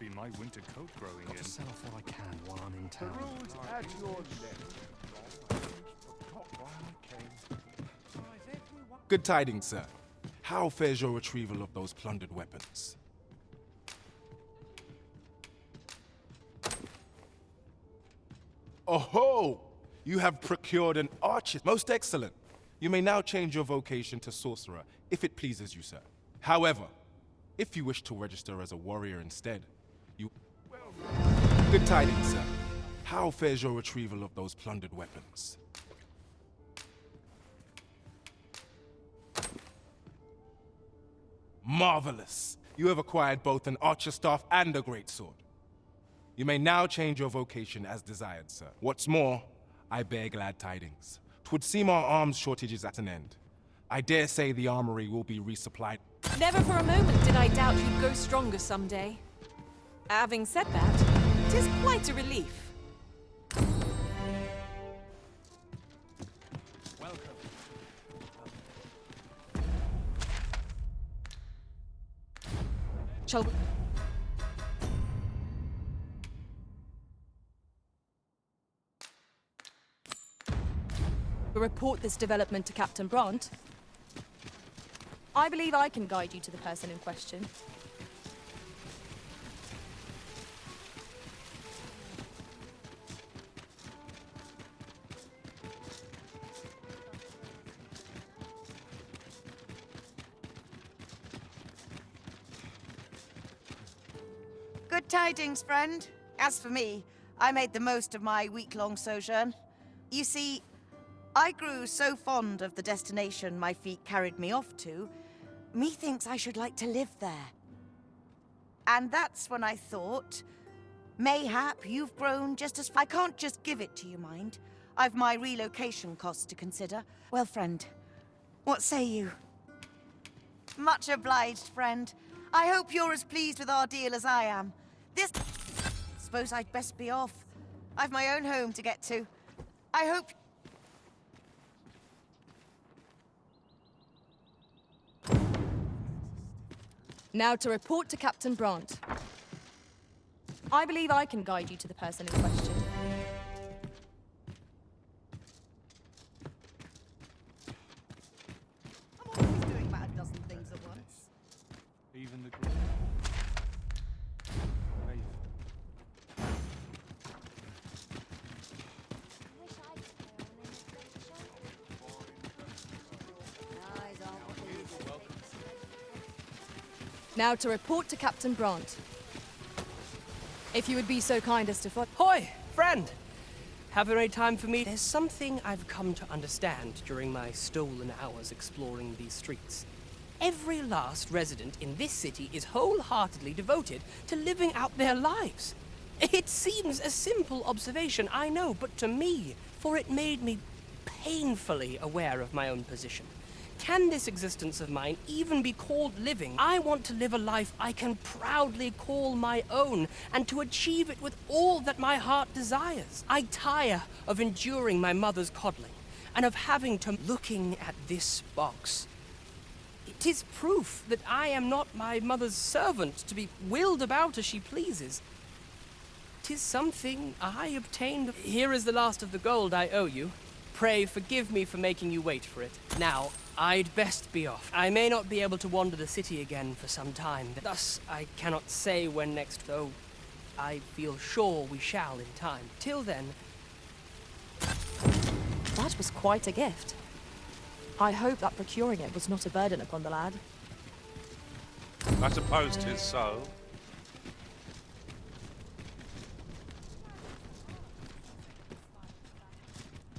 be my winter coat growing Got in. to sell off what I can while I'm in town. The roads at your left. Good tidings, sir. How fares your retrieval of those plundered weapons? Oh-ho! You have procured an archer. Most excellent. You may now change your vocation to sorcerer, if it pleases you, sir. However, if you wish to register as a warrior instead, you... Good tidings, sir. How fares your retrieval of those plundered weapons? Marvelous! You have acquired both an archer staff and a greatsword. You may now change your vocation as desired, sir. What's more, I bear glad tidings. 'Twould seem our arms shortage is at an end. I dare say the armory will be resupplied. Never for a moment did I doubt you'd go stronger someday. Having said that, 'tis quite a relief. Welcome. Shall we... report this development to Captain Brandt? I believe I can guide you to the person in question. Good tidings, friend. As for me, I made the most of my week-long sojourn. You see, I grew so fond of the destination my feet carried me off to, methinks I should like to live there. And that's when I thought, mayhap you've grown just as... I can't just give it to you, mind. I've my relocation costs to consider. Well, friend, what say you? Much obliged, friend. I hope you're as pleased with our deal as I am. This... Suppose I'd best be off. I've my own home to get to. I hope... Now to report to Captain Brandt. I believe I can guide you to the person in question. I'm always doing about a dozen things at once. Even the group. Now to report to Captain Brandt. If you would be so kind as to follow... Hoi, friend! Have any time for me? There's something I've come to understand during my stolen hours exploring these streets. Every last resident in this city is wholeheartedly devoted to living out their lives. It seems a simple observation, I know, but to me, for it made me painfully aware of my own position. Can this existence of mine even be called living? I want to live a life I can proudly call my own, and to achieve it with all that my heart desires. I tire of enduring my mother's coddling, and of having to... Looking at this box, it is proof that I am not my mother's servant to be wheeled about as she pleases. 'Tis something I obtained... Here is the last of the gold I owe you. Pray forgive me for making you wait for it. Now, I'd best be off. I may not be able to wander the city again for some time. Thus, I cannot say when next, though I feel sure we shall in time. Till then... That was quite a gift. I hope that procuring it was not a burden upon the lad. I suppose 'tis so.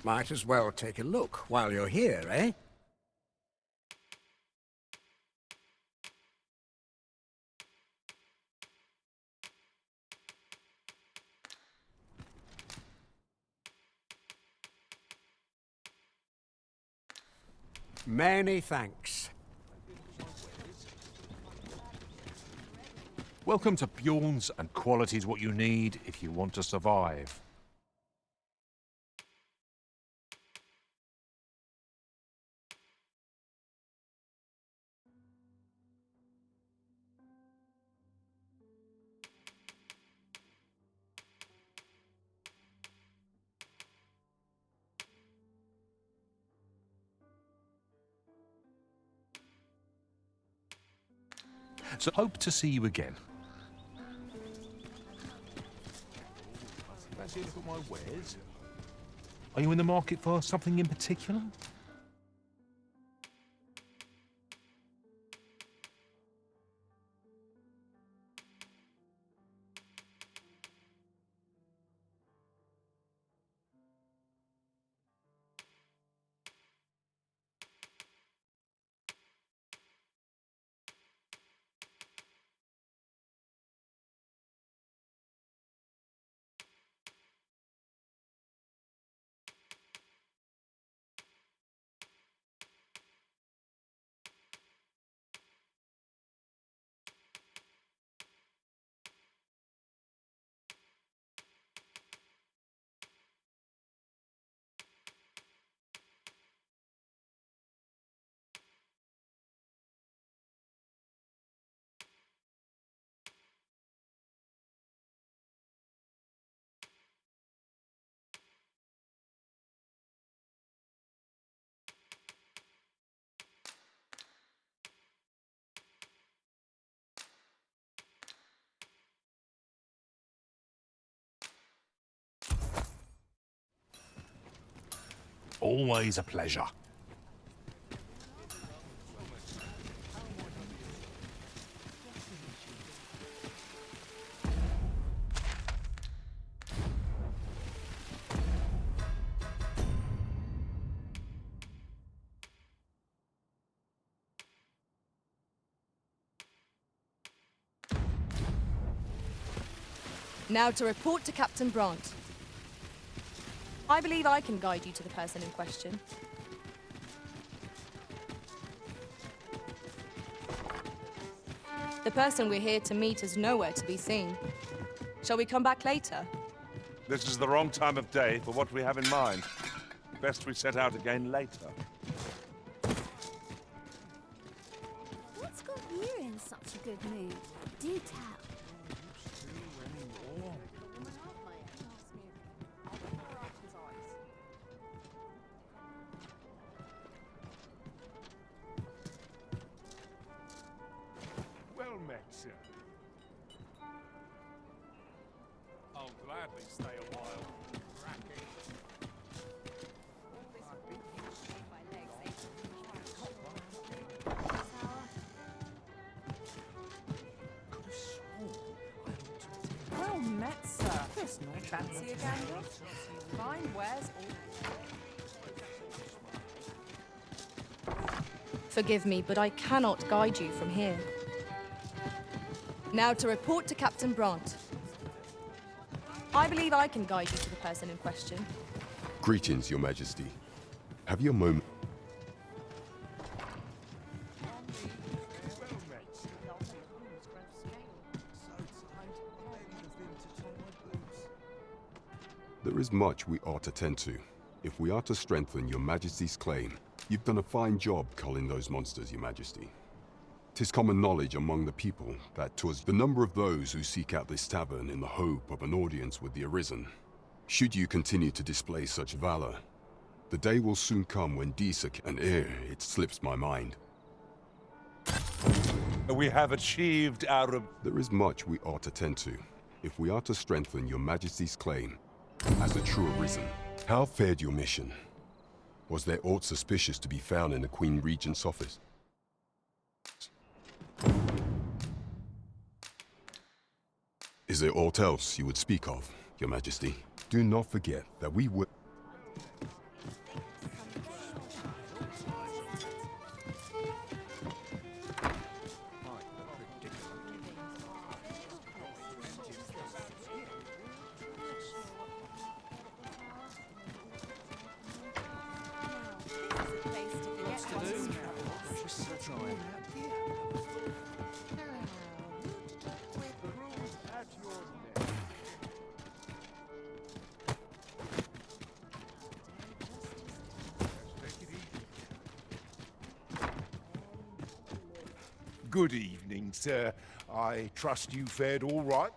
Might as well take a look while you're here, eh? Many thanks. Welcome to Bjorn's, and quality's what you need if you want to survive. So hope to see you again. Fancy a look at my wares? Are you in the market for something in particular? Always a pleasure. Now to report to Captain Brandt. I believe I can guide you to the person in question. The person we're here to meet is nowhere to be seen. Shall we come back later? This is the wrong time of day for what we have in mind. Best we set out again later. What's got you in such a good mood? Do tell. Well met, sir. I'll gladly stay a while. Well met, sir. This not fancy again. Fine wares all. Forgive me, but I cannot guide you from here. Now to report to Captain Brandt. I believe I can guide you to the person in question. Greetings, Your Majesty. Have you a moment? There is much we ought to tend to. If we are to strengthen Your Majesty's claim, you've done a fine job culling those monsters, Your Majesty. 'Tis common knowledge among the people that 'twas the number of those who seek out this tavern in the hope of an audience with the Arisen. Should you continue to display such valor, the day will soon come when Disak and it slips my mind. We have achieved our... There is much we ought to tend to, if we are to strengthen Your Majesty's claim as a true Arisen. How fared your mission? Was there aught suspicious to be found in the Queen Regent's office? Is there aught else you would speak of, Your Majesty? Do not forget that we would... Good evening, sir. I trust you fared all right?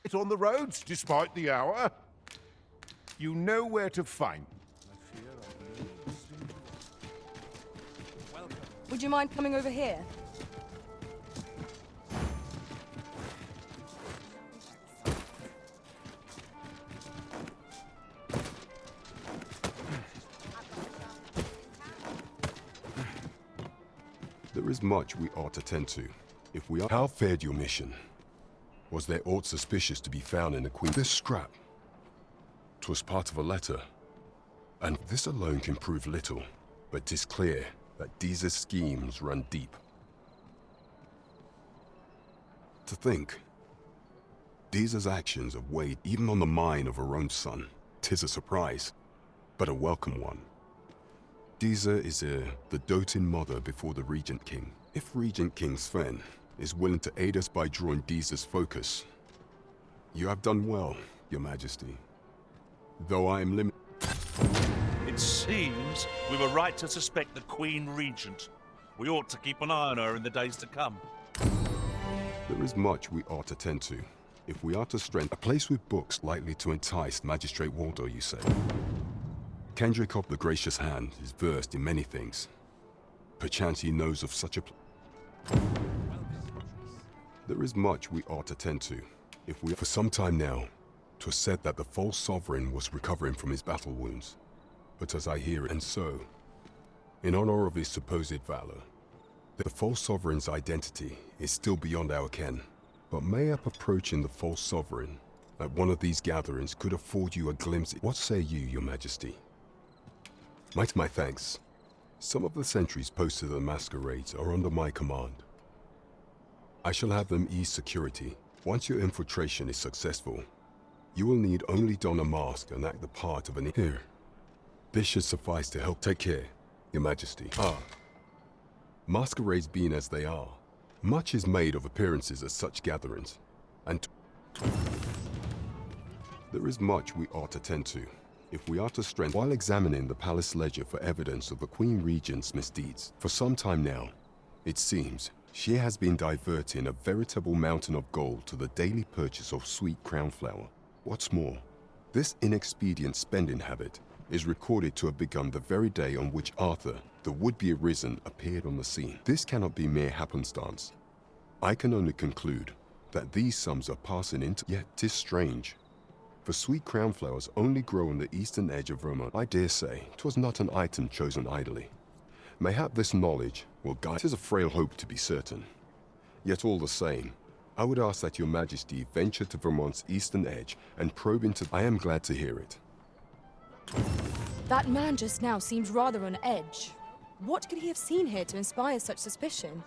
It on the roads, despite the hour. You know where to find. Would you mind coming over here? There is much we ought to tend to. If we are... How fared your mission? Was there aught suspicious to be found in the Queen? This scrap. 'Twas part of a letter. And this alone can prove little, but 'tis clear that these schemes run deep. To think, Deeza's actions have weighed even on the mind of her own son. 'Tis a surprise, but a welcome one. Deeza is the doting mother before the Regent King. If Regent King Sven is willing to aid us by drawing Deeza's focus, you have done well, Your Majesty. Though I am limited. It seems we were right to suspect the Queen Regent. We ought to keep an eye on her in the days to come. There is much we ought to tend to. If we are to strengthen a place with books likely to entice Magistrate Waldo, you say. Kendrick of the Gracious Hand is versed in many things. Perchance he knows of such a There is much we ought to tend to. If we for some time now, 'twas said that the false sovereign was recovering from his battle wounds. But as I hear it, and so, in honor of his supposed valor, the false sovereign's identity is still beyond our ken. But mayhap approaching the false sovereign at one of these gatherings could afford you a glimpse. What say you, Your Majesty? My thanks. Some of the sentries posted at the masquerades are under my command. I shall have them ease security. Once your infiltration is successful, you will need only don a mask and act the part of an here. This should suffice to help. Take care, Your Majesty. Masquerades being as they are, much is made of appearances at such gatherings, and there is much we ought to tend to. If we are to strengthen while examining the palace ledger for evidence of the Queen Regent's misdeeds. For some time now, it seems, she has been diverting a veritable mountain of gold to the daily purchase of sweet crown flower. What's more, this inexpedient spending habit is recorded to have begun the very day on which Arthur, the would-be arisen, appeared on the scene. This cannot be mere happenstance. I can only conclude that these sums are passing into... Yet 'tis strange. For sweet crown flowers only grow on the eastern edge of Vermont. I dare say 'twas not an item chosen idly. Mayhap this knowledge will guide... 'Tis a frail hope to be certain. Yet all the same, I would ask that Your Majesty venture to Vermont's eastern edge and probe into... I am glad to hear it. That man just now seems rather on edge. What could he have seen here to inspire such suspicion?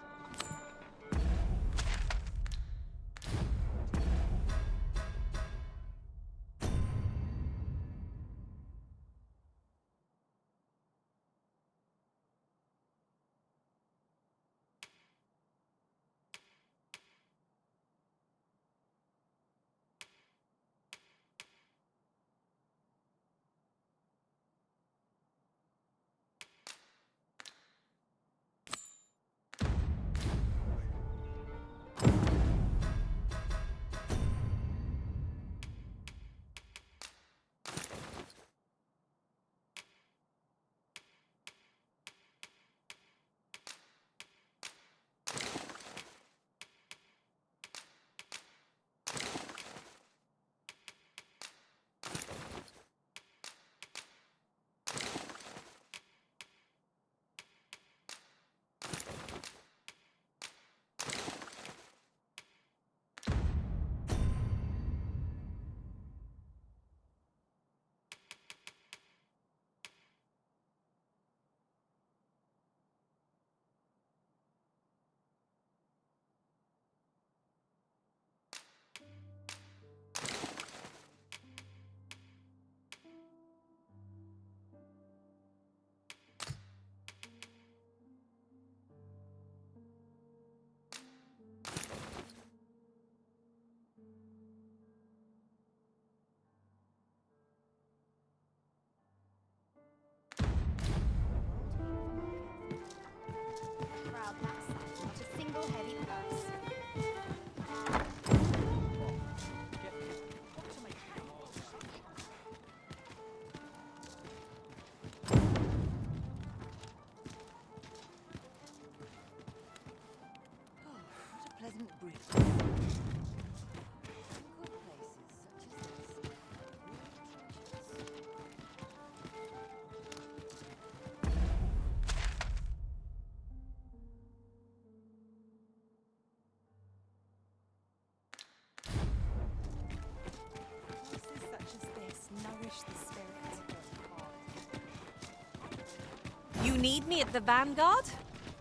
You need me at the Vanguard?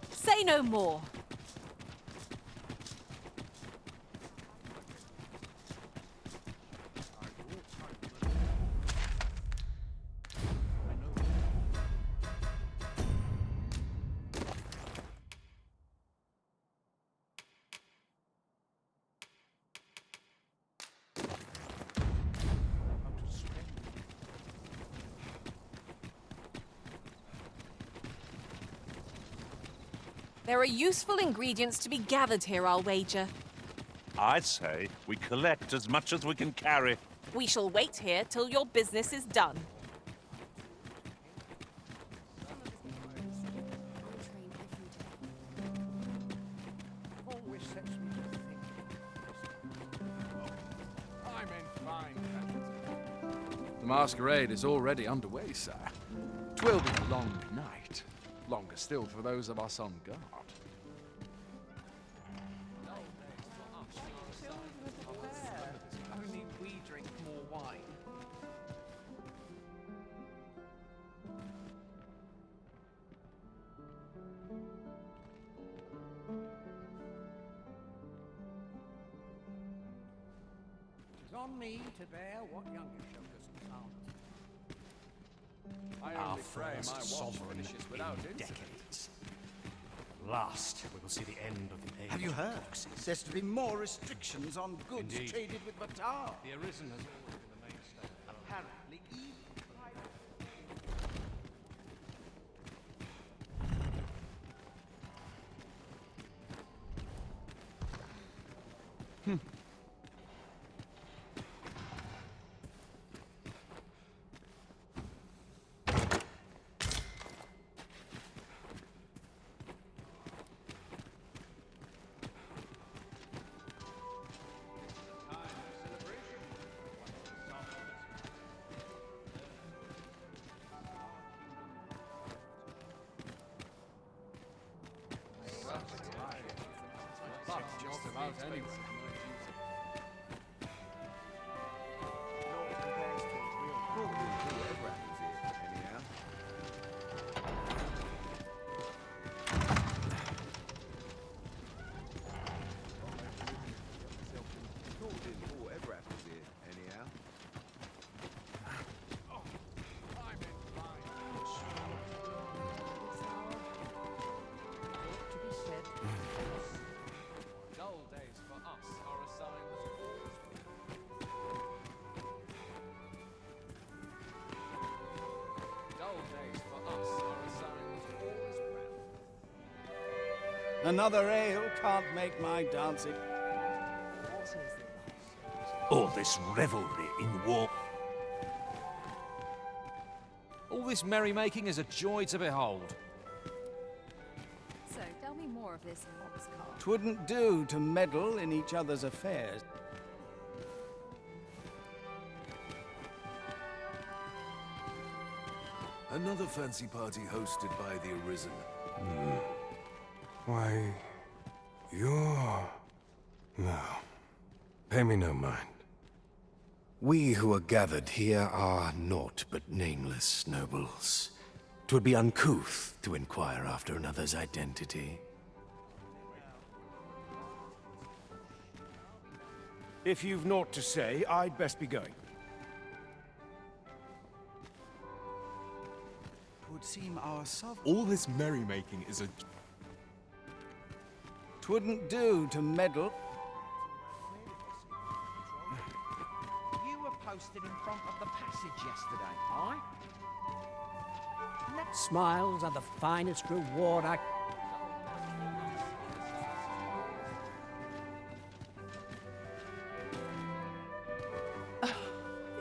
Say no more. There are useful ingredients to be gathered here, I'll wager. I'd say we collect as much as we can carry. We shall wait here till your business is done. Always sets me to think. I'm in fine. The masquerade is already underway, sir. 'Twill be a long night. Longer still for those of us on guard. Only we drink more wine. It's on me to bear what younger shoulders can't. I Our only pray first my watch sovereign finishes without in incident. decades. At last, we will see the end of the age. Have you of heard? boxes. There's to be more restrictions on goods Indeed. traded with Batar. The Arisen has always been the mainstay. Apparently, even Just about anywhere. Dull days for us are a sign that all is Dull days for us are a sign that all is well. another ale can't make my dancing. All this revelry in war. All this merrymaking is a joy to behold. So, tell me more of this boxcar. Twouldn't do to meddle in each other's affairs. Another fancy party hosted by the Arisen. Why, you're... No. Pay me no mind. We who are gathered here are naught but nameless nobles. 'Twould be uncouth to inquire after another's identity. If you've naught to say, I'd best be going. Would seem our sovereign. All this merrymaking is a... Twouldn't do to meddle. You were posted in front of the passage yesterday, aye? Smiles are the finest reward I...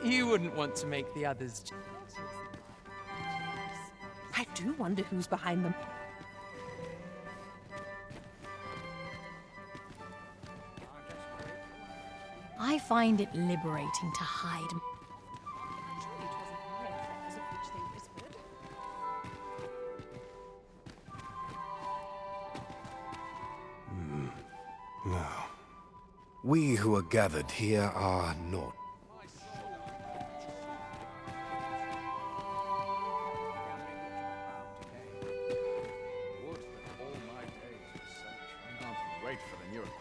You wouldn't want to make the others. I do wonder who's behind them. I find it liberating to hide. No. We who are gathered here are naught.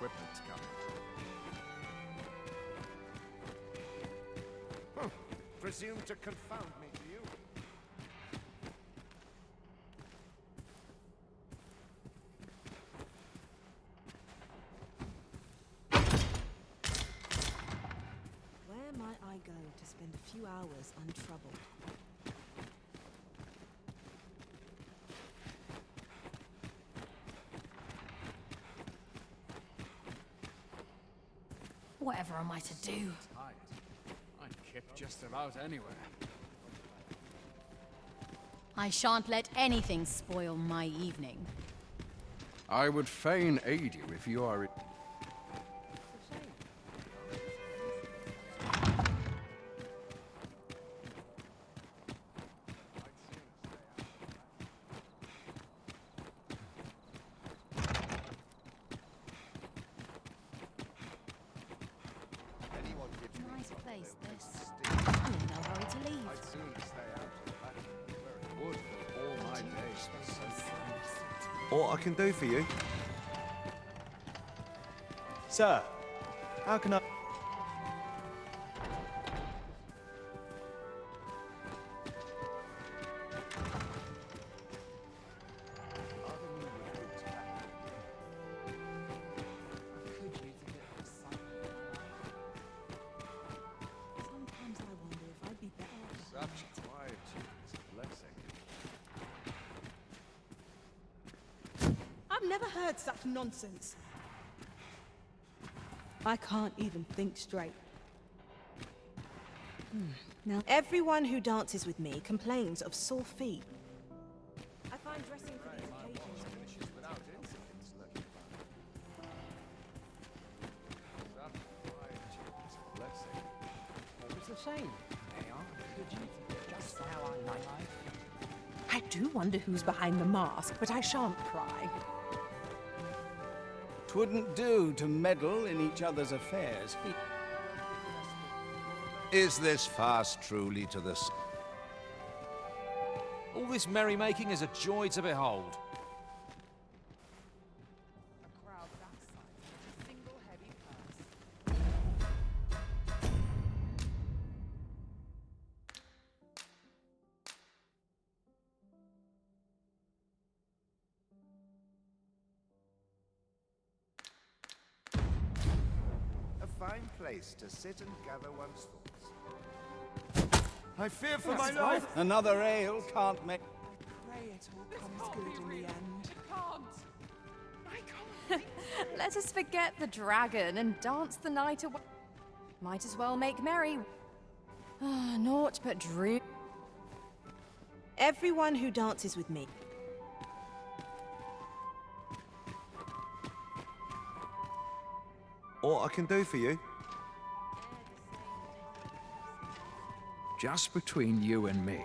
equipment's coming. Presume to confound me, do you? Where might I go to spend a few hours untroubled? Whatever am I to do? I'd kip just about anywhere. I shan't let anything spoil my evening. I would fain aid you if you are... Nice place, this. I'm in no hurry to leave. I'd sooner stay out of the back where it would for all my days. What I can do for you? Sir, how can I... Sometimes I wonder if I'd be better off. Such quietude is a blessing. I've never heard such nonsense. I can't even think straight. Now, everyone who dances with me complains of sore feet. I find dressing for these occasions Finishes without incidents lurking about. Such quietude is a blessing. It's a shame. They are. Could you just how I like life? I do wonder who's behind the mask, but I shan't pry. 'Twouldn't do to meddle in each other's affairs. Is this fast truly to the... All this merrymaking is a joy to behold. A fine place to sit and gather one's thoughts. I fear for my life. Another ale can't make... Pray it all comes good in the end. Let us forget the dragon and dance the night away. Might as well make merry. Ah, naught but dream. Everyone who dances with me. What I can do for you? Just between you and me,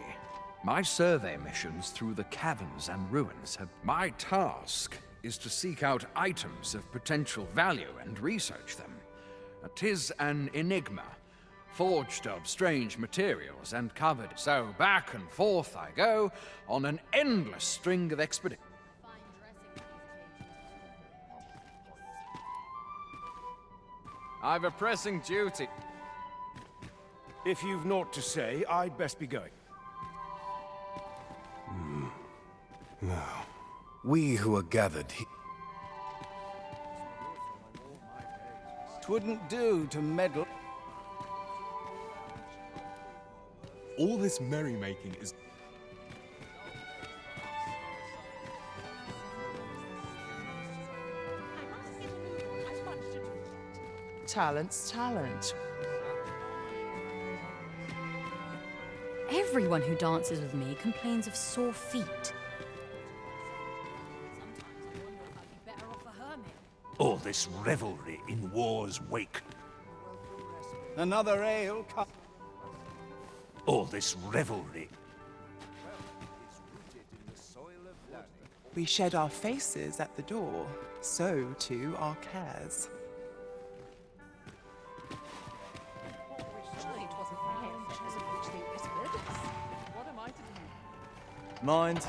my survey missions through the caverns and ruins have... My task is to seek out items of potential value and research them. 'Tis an enigma, forged of strange materials and covered. So back and forth I go on an endless string of expeditions. I've a pressing duty. If you've naught to say, I'd best be going. Now, we who are gathered here... 'Twouldn't do to meddle. All this merrymaking is... Talent's talent. Everyone who dances with me complains of sore feet. All this revelry in war's wake. Another ale can't... All this revelry. We shed our faces at the door, so too our cares. What am I to do? Mind?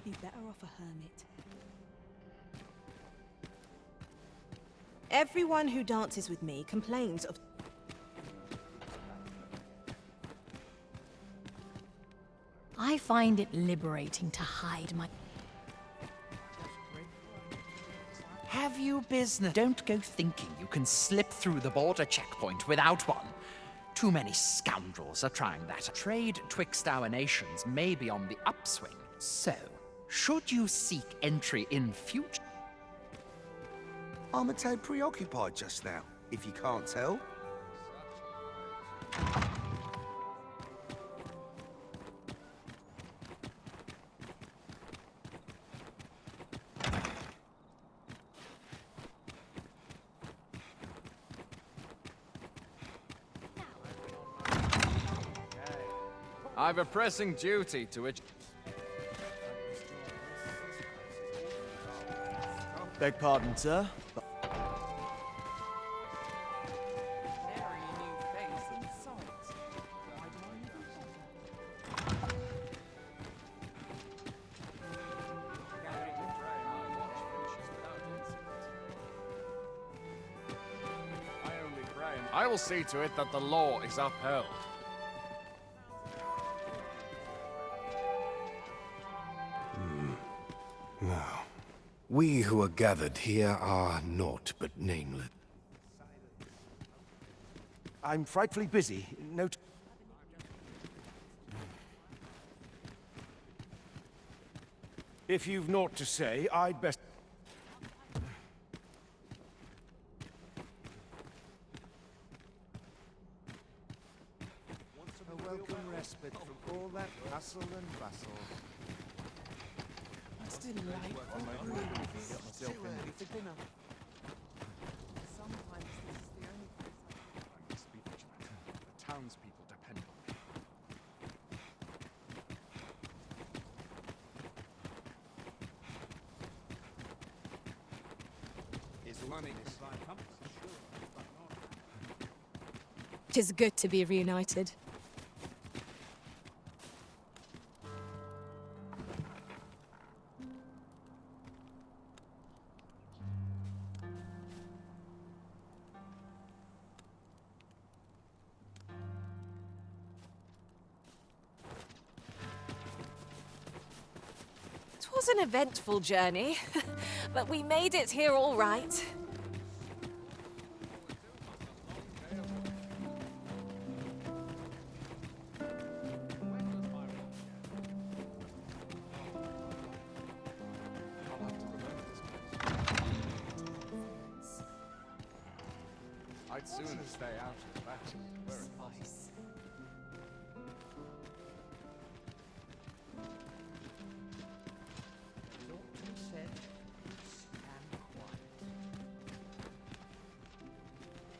Be better off a hermit. Everyone who dances with me complains of... I find it liberating to hide my... Have you business? Don't go thinking you can slip through the border checkpoint without one. Too many scoundrels are trying that. Trade twixt our nations may be on the upswing. So, should you seek entry in future... I'm a tad preoccupied just now, if you can't tell. I've a pressing duty to which... Beg pardon, sir. I will see to it that the law is upheld. Now, we who are gathered here are naught but nameless. I'm frightfully busy. If you've naught to say, I'd best... A welcome respite from all that hustle and bustle. It's delightful. Get myself in ready for dinner. Sometimes this is the only place I must be vigilant. The townspeople depend on me. Is money? 'Tis good to be reunited. It was an eventful journey, but we made it here all right. I'd sooner stay out of that, were it possible.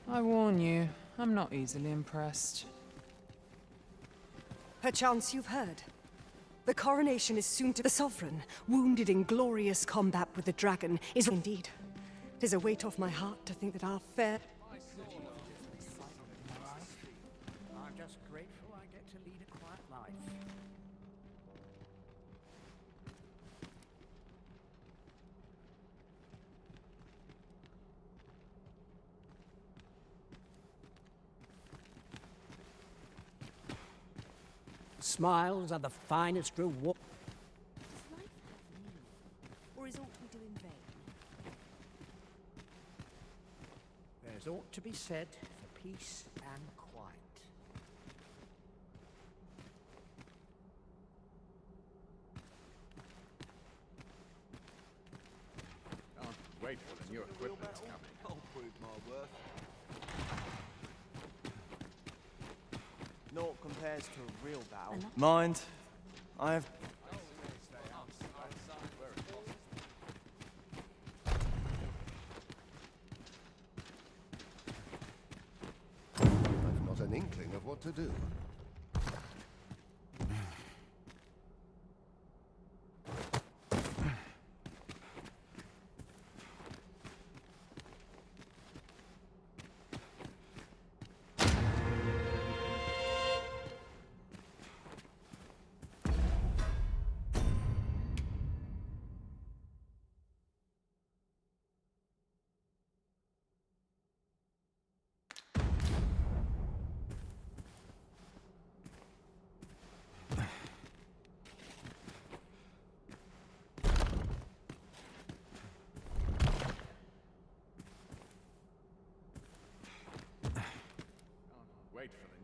I warn you, I'm not easily impressed. Perchance you've heard. The coronation is soon to... The sovereign, wounded in glorious combat with the dragon, is indeed. 'Tis a weight off my heart to think that our fair... I'm just grateful I get to lead a quiet life. Smiles are the finest reward. Does life have meaning, or is aught we do in vain? There's aught to be said for peace and quiet. Can't wait for the new equipment's coming. I'll prove my worth. Naught compares to a real battle. Mind, I have... I've not an inkling of what to do.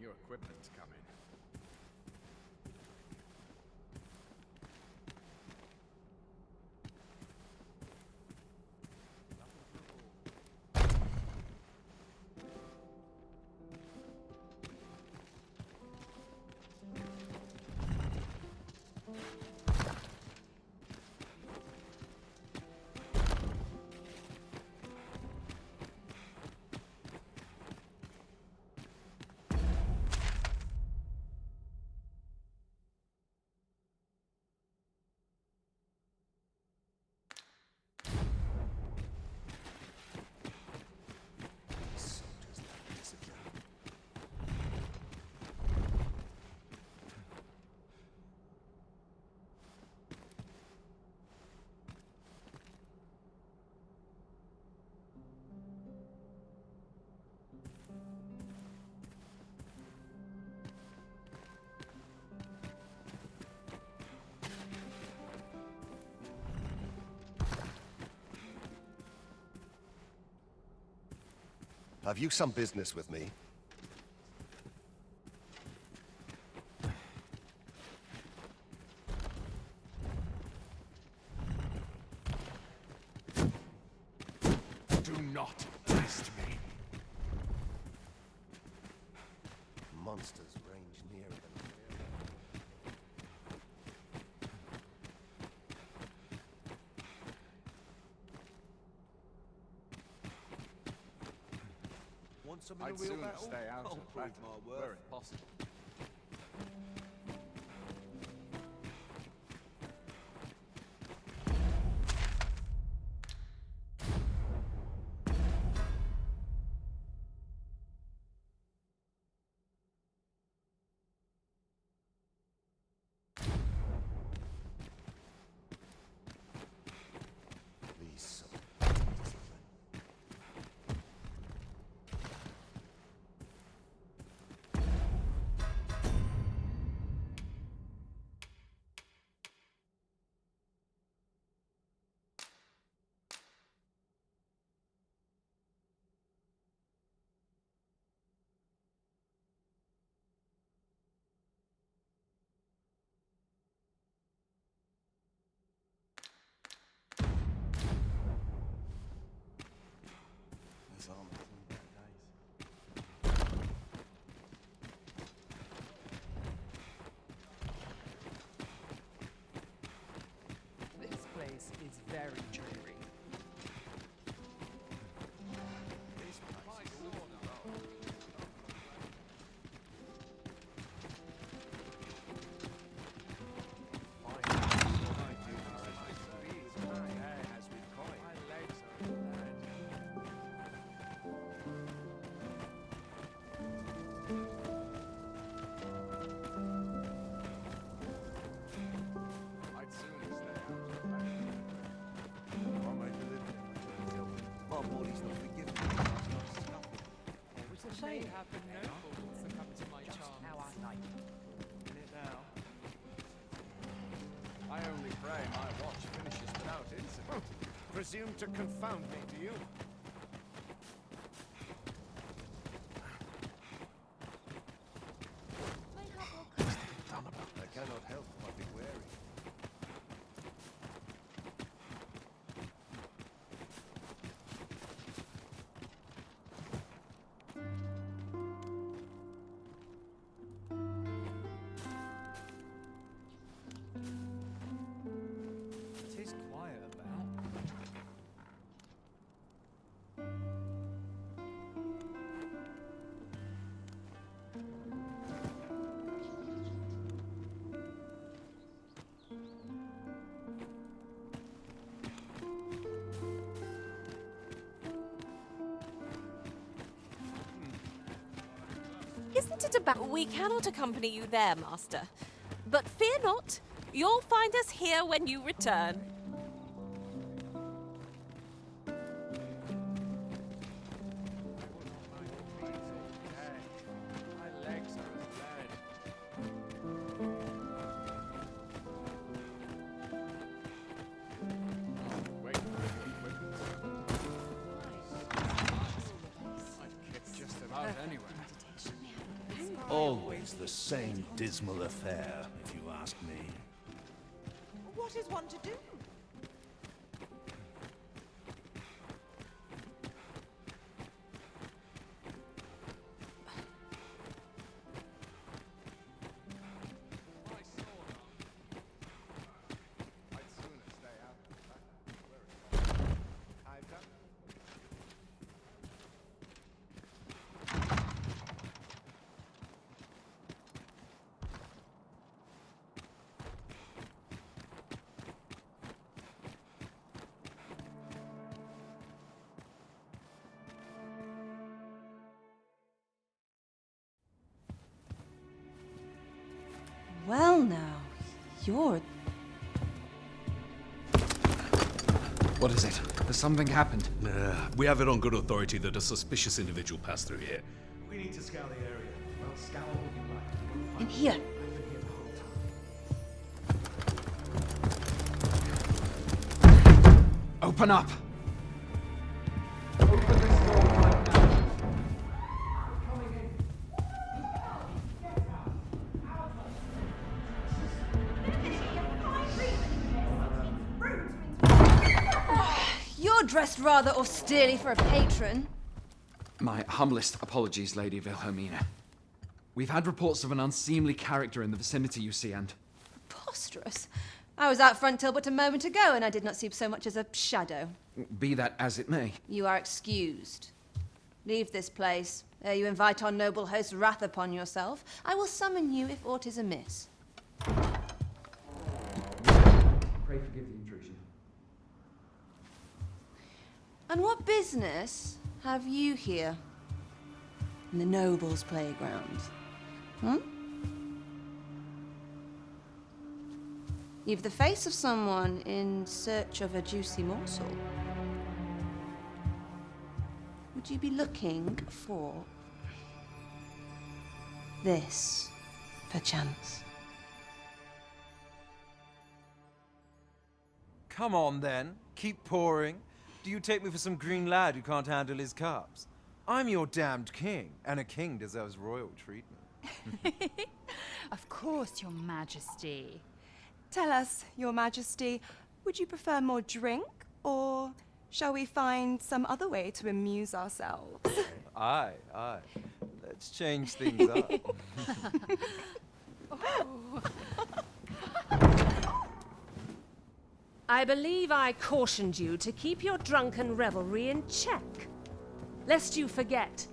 New equipment's coming. Have you some business with me? Do not test me. Monsters range nearer than Want some in a I'd real sooner battle? stay out I'll of prove battle, my were worth. it possible. Please. There's armor from bad days. This place is very dreary. I'd sooner stay out of battle. I made a living in my job. My body's not forgiven. Which may happen noble succumb to my charms. How I like it. In it now. I only pray my watch finishes without incident. Presume to confound me, do you? I cannot help but be wary. It is quiet about. Isn't it about we cannot accompany you there, Master? But fear not, you'll find us here when you return. My legs are as lead. Wait for the equipment. I'd kick just about anywhere. the same dismal affair, if you ask me. What is one to do? Well now, you're... What is it? Has something happened? We have it on good authority that a suspicious individual passed through here. We need to scour the area. Well, scour all you like. We'll In find here. I've been here the whole time. Open up! You're dressed rather austerely for a patron. My humblest apologies, Lady Wilhelmina. We've had reports of an unseemly character in the vicinity, you see, and... Preposterous. I was out front till but a moment ago, and I did not see so much as a shadow. Be that as it may. You are excused. Leave this place, ere you invite our noble host's wrath upon yourself. I will summon you if aught is amiss. Pray forgive the intrusion. And what business have you here? In the nobles' playground? Hmm? You've the face of someone in search of a juicy morsel. Would you be looking for this, perchance? Come on, then. Keep pouring. Do you take me for some green lad who can't handle his cups? I'm your damned king, and a king deserves royal treatment. Of course, Your Majesty. Tell us, Your Majesty, would you prefer more drink, or shall we find some other way to amuse ourselves? Aye. Let's change things up. I believe I cautioned you to keep your drunken revelry in check. Lest you forget,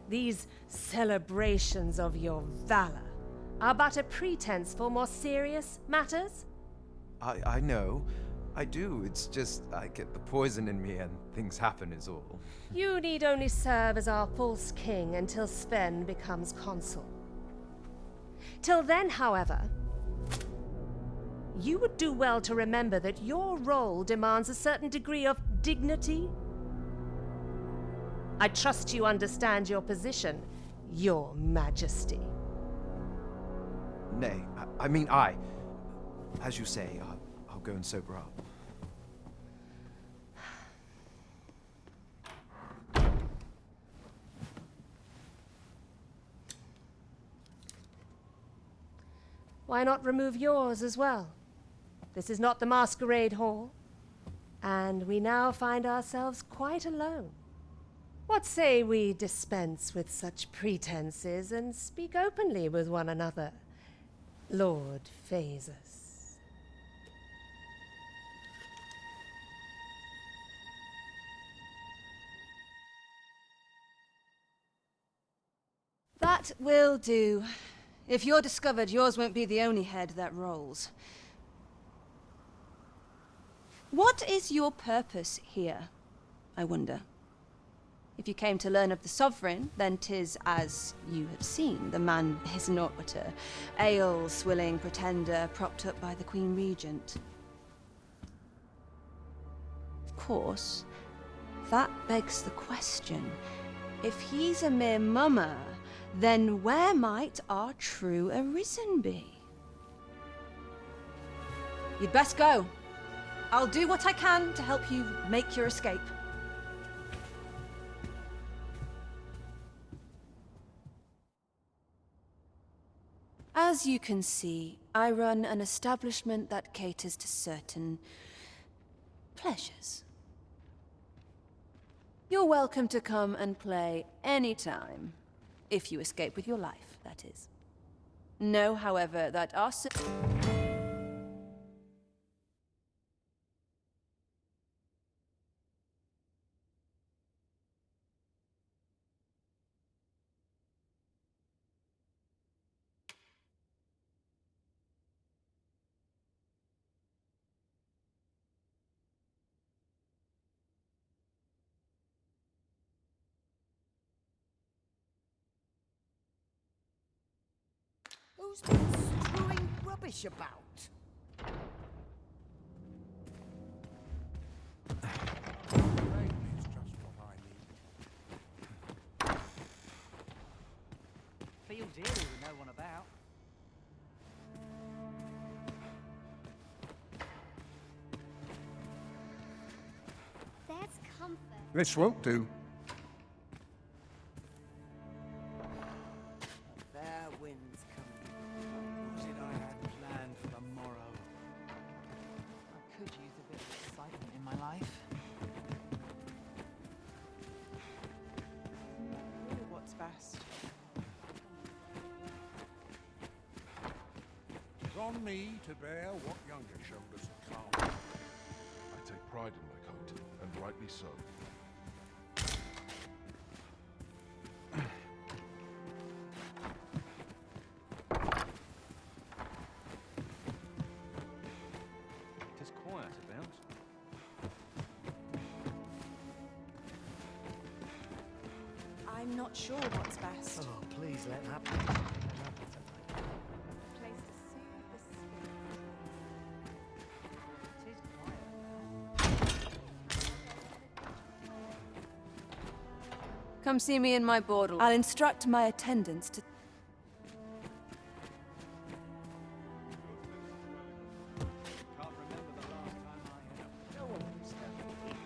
these celebrations of your valor are but a pretense for more serious matters. I know. I do. It's just I get the poison in me and things happen is all. You need only serve as our false king until Sven becomes consul. Till then, however, you would do well to remember that your role demands a certain degree of dignity. I trust you understand your position, Your Majesty. Nay, as you say, I'll go and sober up. Why not remove yours as well? This is not the masquerade hall, and we now find ourselves quite alone. What say we dispense with such pretenses and speak openly with one another, Lord Phasus? That will do. If you're discovered, yours won't be the only head that rolls. What is your purpose here, I wonder? If you came to learn of the Sovereign, then 'tis as you have seen. The man is naught but a ale-swilling pretender propped up by the Queen Regent. Of course, that begs the question. If he's a mere mummer, then where might our true arisen be? You'd best go. I'll do what I can to help you make your escape. As you can see, I run an establishment that caters to certain pleasures. You're welcome to come and play anytime, if you escape with your life, that is. Know, however, that our... Who's been screwing rubbish about? Fields here with no one about. There's comfort. This won't do. A fair wind's coming. Was it I had planned for the morrow? I could use a bit of excitement in my life. What's best? It's on me to bear what younger shoulders can't. I take pride in my coat, and rightly so. Tis quiet about. I'm not sure what's best. Oh, please let that be. Place to soothe the spirit. Tis quiet. Come see me in my bordel. I'll instruct my attendants to... Can't remember the last time I had no one who stepped in.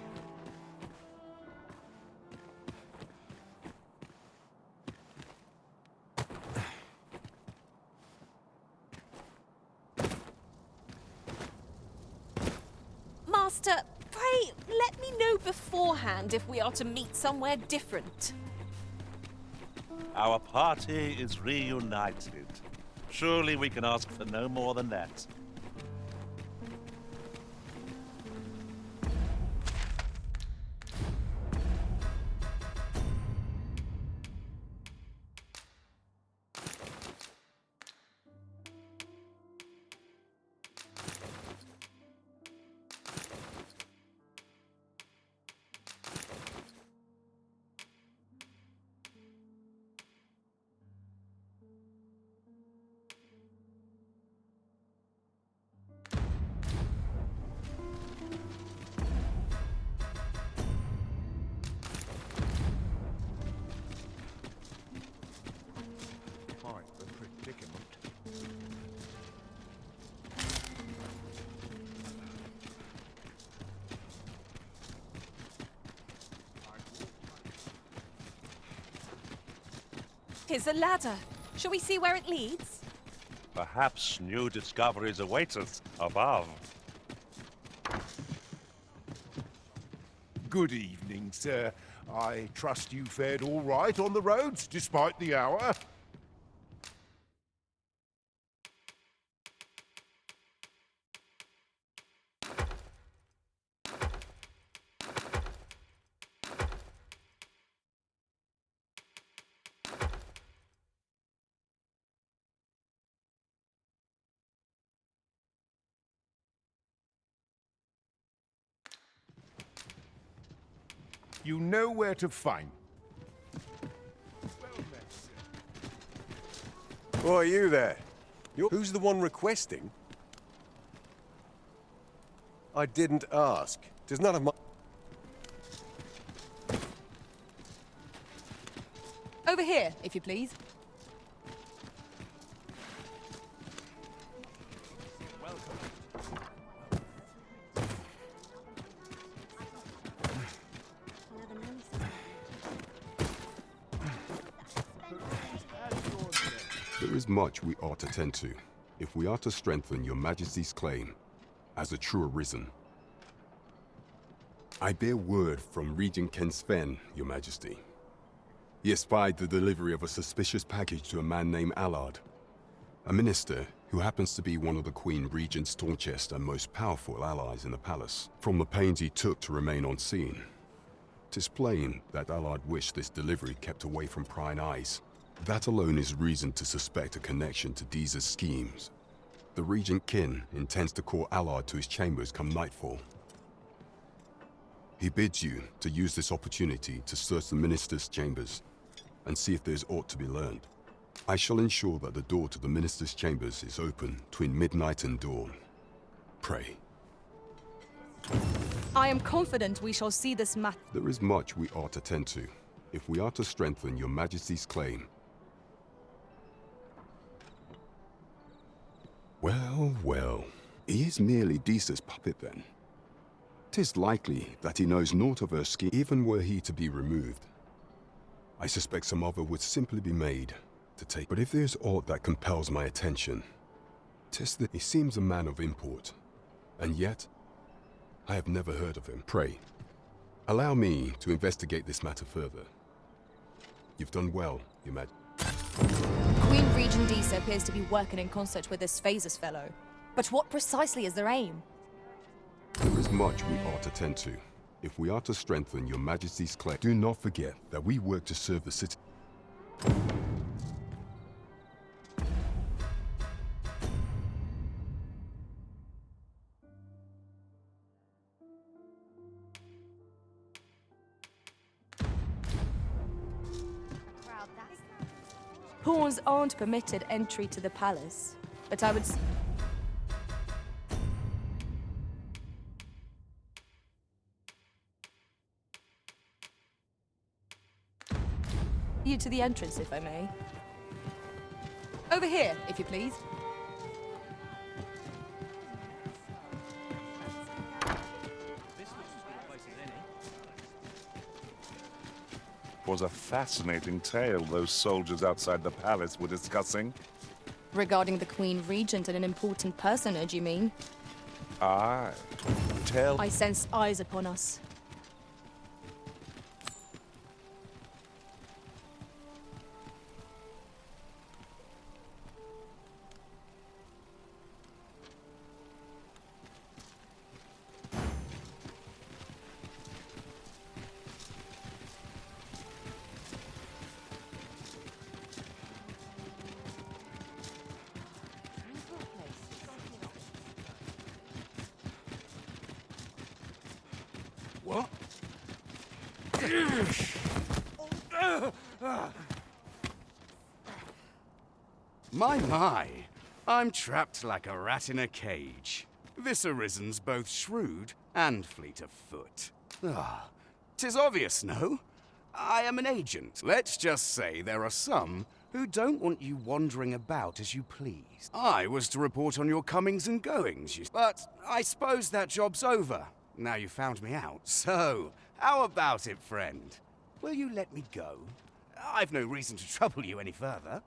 Master, pray let me know beforehand if we are to meet somewhere different. Our party is reunited. Surely we can ask for no more than that. Quite the predicament. Here's a ladder. Shall we see where it leads? Perhaps new discoveries await us above. Good evening, sir. I trust you fared all right on the roads, despite the hour. You know where to find. Oh, are you there? Who's the one requesting? I didn't ask. Does none of my... Over here, if you please. There is much we ought to tend to, if we are to strengthen your majesty's claim as a true arisen. I bear word from Regent Ken Sven, your majesty. He espied the delivery of a suspicious package to a man named Allard, a minister who happens to be one of the Queen Regent's staunchest and most powerful allies in the palace. From the pains he took to remain on scene, 'tis plain that Allard wished this delivery kept away from prying eyes. That alone is reason to suspect a connection to Deeza's schemes. The Regent Kin intends to call Allard to his chambers come nightfall. He bids you to use this opportunity to search the minister's chambers and see if there's aught to be learned. I shall ensure that the door to the minister's chambers is open between midnight and dawn. Pray. I am confident we shall see this matter. There is much we ought to tend to, if we are to strengthen your majesty's claim. Well, well, he is merely Deeza's puppet then. 'Tis likely that he knows naught of her scheme, even were he to be removed. I suspect some other would simply be made to take. But if there's aught that compels my attention, 'tis that he seems a man of import, and yet I have never heard of him. Pray, allow me to investigate this matter further. You've done well, Your Majesty. Queen Regent Deeza appears to be working in concert with this Phases fellow. But what precisely is their aim? There is much we ought to tend to, if we are to strengthen your majesty's claim. Do not forget that we work to serve the city. Pawns aren't permitted entry to the palace, but I would you to the entrance, if I may. Over here, if you please. Was a fascinating tale those soldiers outside the palace were discussing. Regarding the Queen Regent and an important personage, you mean? Aye. Tell. I sense eyes upon us. What? My, I'm trapped like a rat in a cage. This Arisen's both shrewd and fleet of foot. Tis obvious, no? I am an agent. Let's just say there are some who don't want you wandering about as you please. I was to report on your comings and goings, but I suppose that job's over. Now you found me out. So, how about it, friend? Will you let me go? I've no reason to trouble you any further.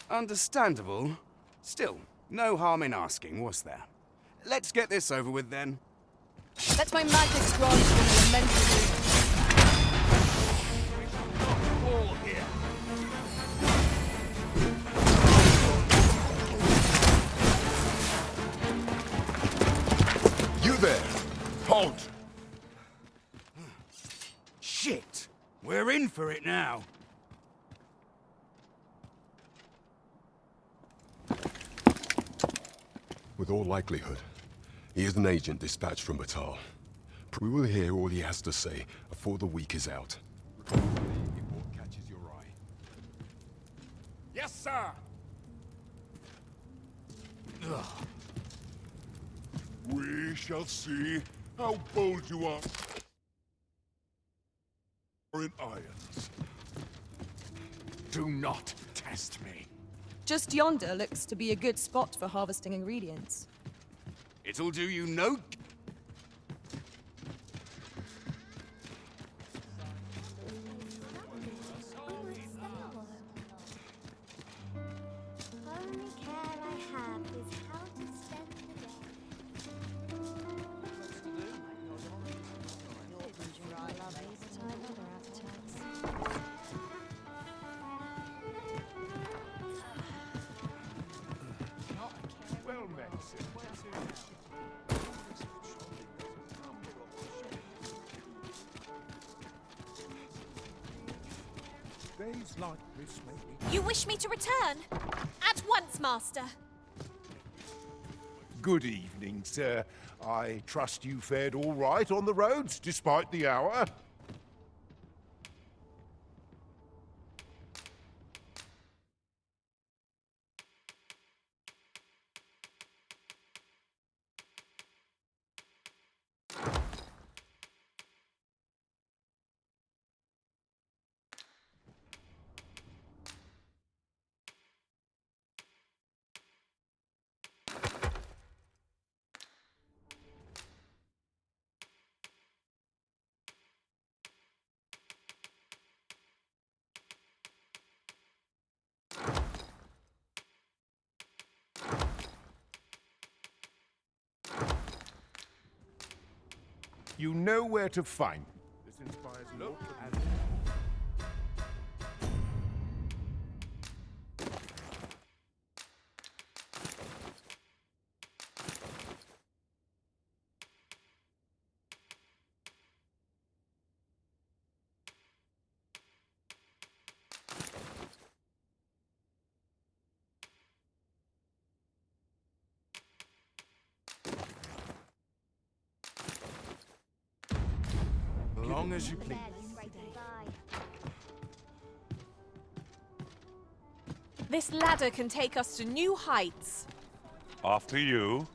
Understandable. Still, no harm in asking, was there? Let's get this over with, then. Let my magic grant you an immense. All here. You there! Halt! Shit! We're in for it now. With all likelihood, he is an agent dispatched from Batal. We will hear all he has to say before the week is out. If what catches your eye. Yes, sir! We shall see how bold you are in irons. Do not test me. Just yonder looks to be a good spot for harvesting ingredients. It'll do you no... Days like this may You wish me to return? At once, Master. Good evening, sir. I trust you fared all right on the roads, despite the hour. You know where to find me. This inspires look and long as you please. This ladder can take us to new heights. After you.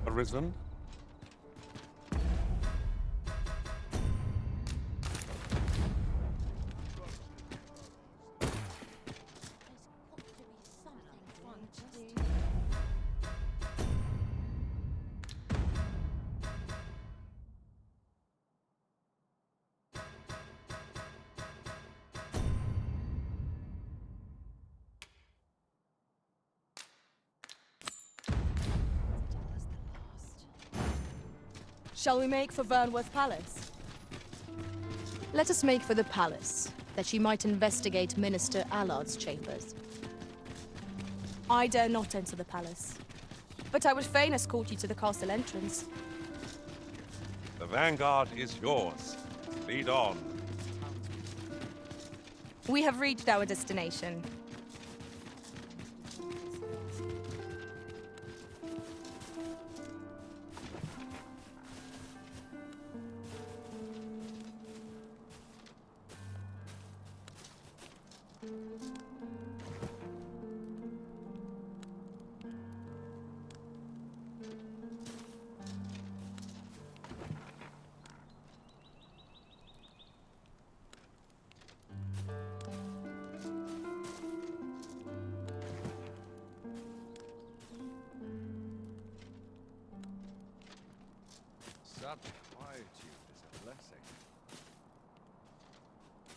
Arisen? Shall we make for Vernworth Palace? Let us make for the palace, that she might investigate Minister Allard's chambers. I dare not enter the palace, but I would fain escort you to the castle entrance. The vanguard is yours. Lead on. We have reached our destination. Such quietude is a blessing.